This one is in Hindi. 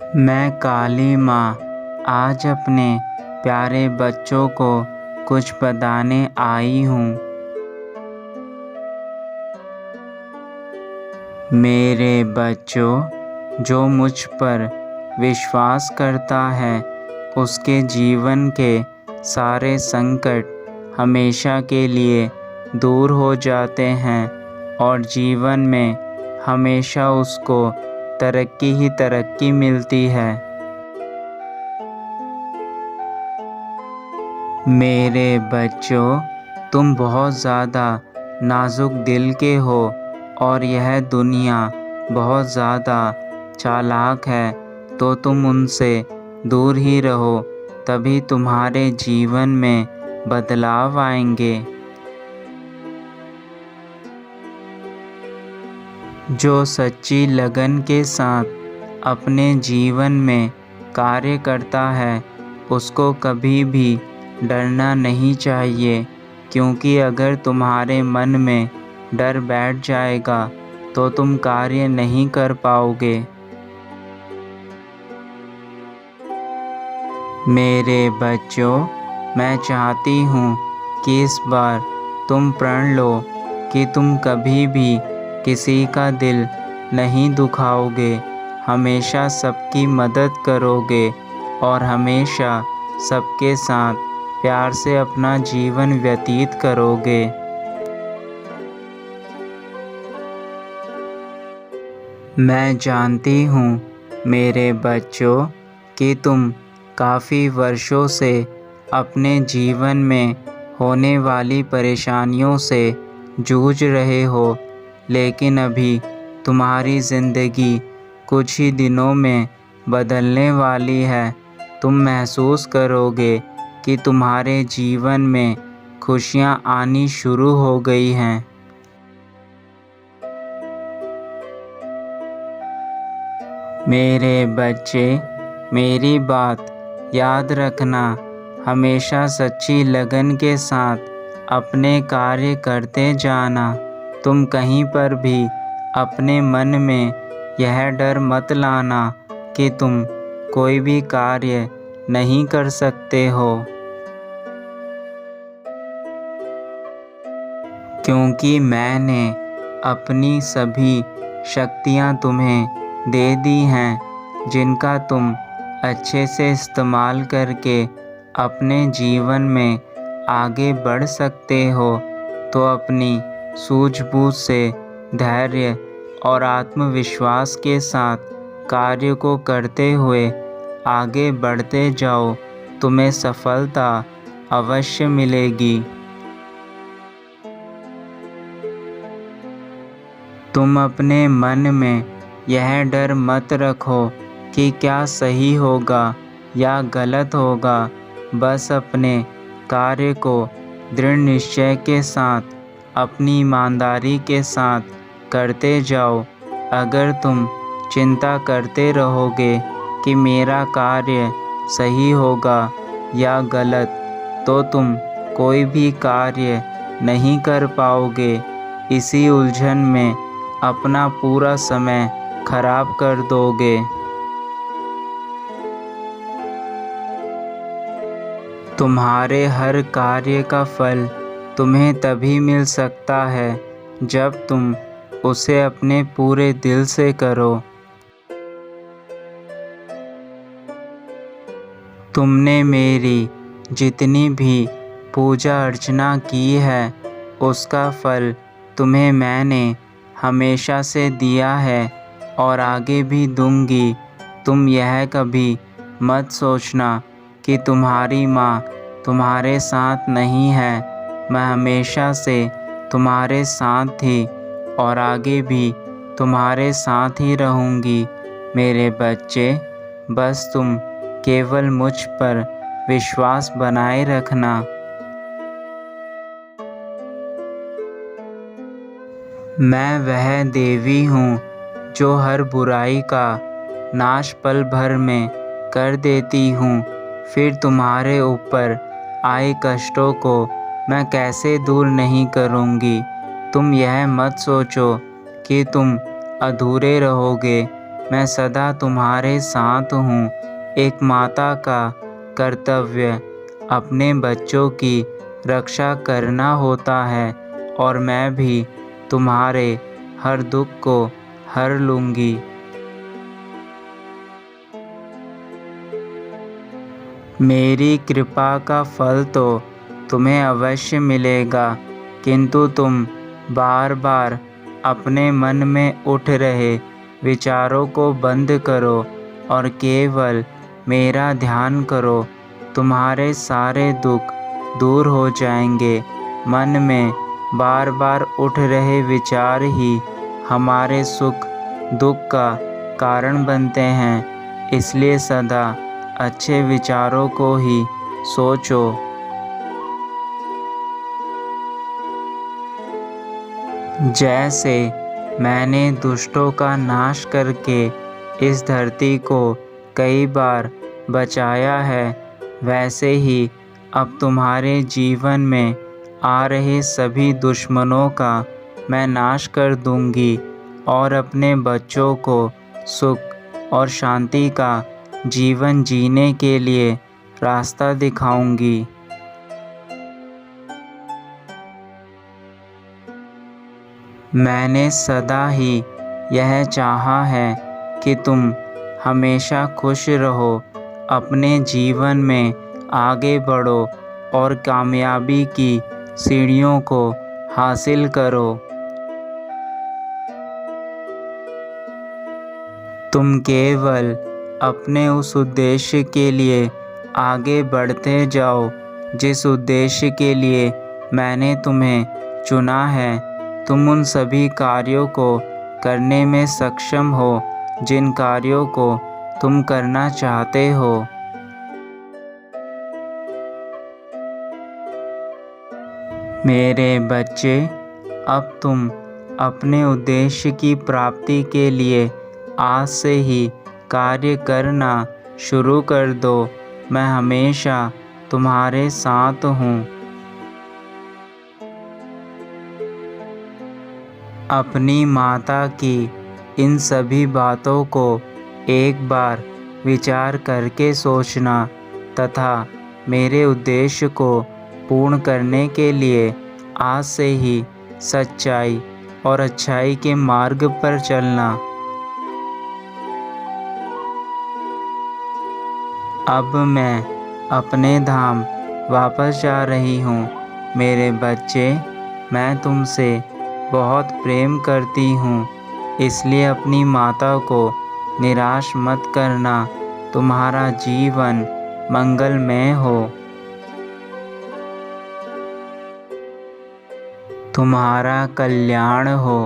मैं काली माँ आज अपने प्यारे बच्चों को कुछ बताने आई हूँ। मेरे बच्चों, जो मुझ पर विश्वास करता है उसके जीवन के सारे संकट हमेशा के लिए दूर हो जाते हैं और जीवन में हमेशा उसको तरक्की ही तरक्की मिलती है। मेरे बच्चों, तुम बहुत ज़्यादा नाजुक दिल के हो और यह दुनिया बहुत ज़्यादा चालाक है, तो तुम उनसे दूर ही रहो, तभी तुम्हारे जीवन में बदलाव आएंगे। जो सच्ची लगन के साथ अपने जीवन में कार्य करता है उसको कभी भी डरना नहीं चाहिए, क्योंकि अगर तुम्हारे मन में डर बैठ जाएगा तो तुम कार्य नहीं कर पाओगे। मेरे बच्चों, मैं चाहती हूँ कि इस बार तुम प्रण लो कि तुम कभी भी किसी का दिल नहीं दुखाओगे, हमेशा सबकी मदद करोगे और हमेशा सबके साथ प्यार से अपना जीवन व्यतीत करोगे। मैं जानती हूँ मेरे बच्चों कि तुम काफ़ी वर्षों से अपने जीवन में होने वाली परेशानियों से जूझ रहे हो, लेकिन अभी तुम्हारी ज़िंदगी कुछ ही दिनों में बदलने वाली है। तुम महसूस करोगे कि तुम्हारे जीवन में खुशियाँ आनी शुरू हो गई हैं। मेरे बच्चे, मेरी बात याद रखना, हमेशा सच्ची लगन के साथ अपने कार्य करते जाना। तुम कहीं पर भी अपने मन में यह डर मत लाना कि तुम कोई भी कार्य नहीं कर सकते हो, क्योंकि मैंने अपनी सभी शक्तियाँ तुम्हें दे दी हैं, जिनका तुम अच्छे से इस्तेमाल करके अपने जीवन में आगे बढ़ सकते हो। तो अपनी सूझबूझ से धैर्य और आत्मविश्वास के साथ कार्य को करते हुए आगे बढ़ते जाओ, तुम्हें सफलता अवश्य मिलेगी। तुम अपने मन में यह डर मत रखो कि क्या सही होगा या गलत होगा, बस अपने कार्य को दृढ़ निश्चय के साथ, अपनी ईमानदारी के साथ करते जाओ। अगर तुम चिंता करते रहोगे कि मेरा कार्य सही होगा या गलत, तो तुम कोई भी कार्य नहीं कर पाओगे। इसी उलझन में अपना पूरा समय खराब कर दोगे। तुम्हारे हर कार्य का फल तुम्हें तभी मिल सकता है जब तुम उसे अपने पूरे दिल से करो। तुमने मेरी जितनी भी पूजा अर्चना की है उसका फल तुम्हें मैंने हमेशा से दिया है और आगे भी दूंगी। तुम यह कभी मत सोचना कि तुम्हारी माँ तुम्हारे साथ नहीं है। मैं हमेशा से तुम्हारे साथ थी और आगे भी तुम्हारे साथ ही रहूँगी। मेरे बच्चे, बस तुम केवल मुझ पर विश्वास बनाए रखना। मैं वह देवी हूँ जो हर बुराई का नाश पल भर में कर देती हूँ। फिर तुम्हारे ऊपर आए कष्टों को मैं कैसे दूर नहीं करूँगी। तुम यह मत सोचो कि तुम अधूरे रहोगे मैं सदा तुम्हारे साथ हूँ। एक माता का कर्तव्य अपने बच्चों की रक्षा करना होता है और मैं भी तुम्हारे हर दुख को हर लूँगी। मेरी कृपा का फल तो तुम्हें अवश्य मिलेगा, किंतु तुम बार बार अपने मन में उठ रहे विचारों को बंद करो और केवल मेरा ध्यान करो। तुम्हारे सारे दुख दूर हो जाएंगे। मन में बार बार उठ रहे विचार ही हमारे सुख दुख का कारण बनते हैं, इसलिए सदा अच्छे विचारों को ही सोचो। जैसे मैंने दुष्टों का नाश करके इस धरती को कई बार बचाया है, वैसे ही अब तुम्हारे जीवन में आ रहे सभी दुश्मनों का मैं नाश कर दूंगी और अपने बच्चों को सुख और शांति का जीवन जीने के लिए रास्ता दिखाऊंगी। मैंने सदा ही यह चाहा है कि तुम हमेशा खुश रहो, अपने जीवन में आगे बढ़ो और कामयाबी की सीढ़ियों को हासिल करो। तुम केवल अपने उस उद्देश्य के लिए आगे बढ़ते जाओ जिस उद्देश्य के लिए मैंने तुम्हें चुना है। तुम उन सभी कार्यों को करने में सक्षम हो जिन कार्यों को तुम करना चाहते हो। मेरे बच्चे, अब तुम अपने उद्देश्य की प्राप्ति के लिए आज से ही कार्य करना शुरू कर दो। मैं हमेशा तुम्हारे साथ हूँ। अपनी माता की इन सभी बातों को एक बार विचार करके सोचना तथा मेरे उद्देश्य को पूर्ण करने के लिए आज से ही सच्चाई और अच्छाई के मार्ग पर चलना। अब मैं अपने धाम वापस जा रही हूँ। मेरे बच्चे, मैं तुमसे बहुत प्रेम करती हूँ, इसलिए अपनी माता को निराश मत करना। तुम्हारा जीवन मंगलमय हो। तुम्हारा कल्याण हो।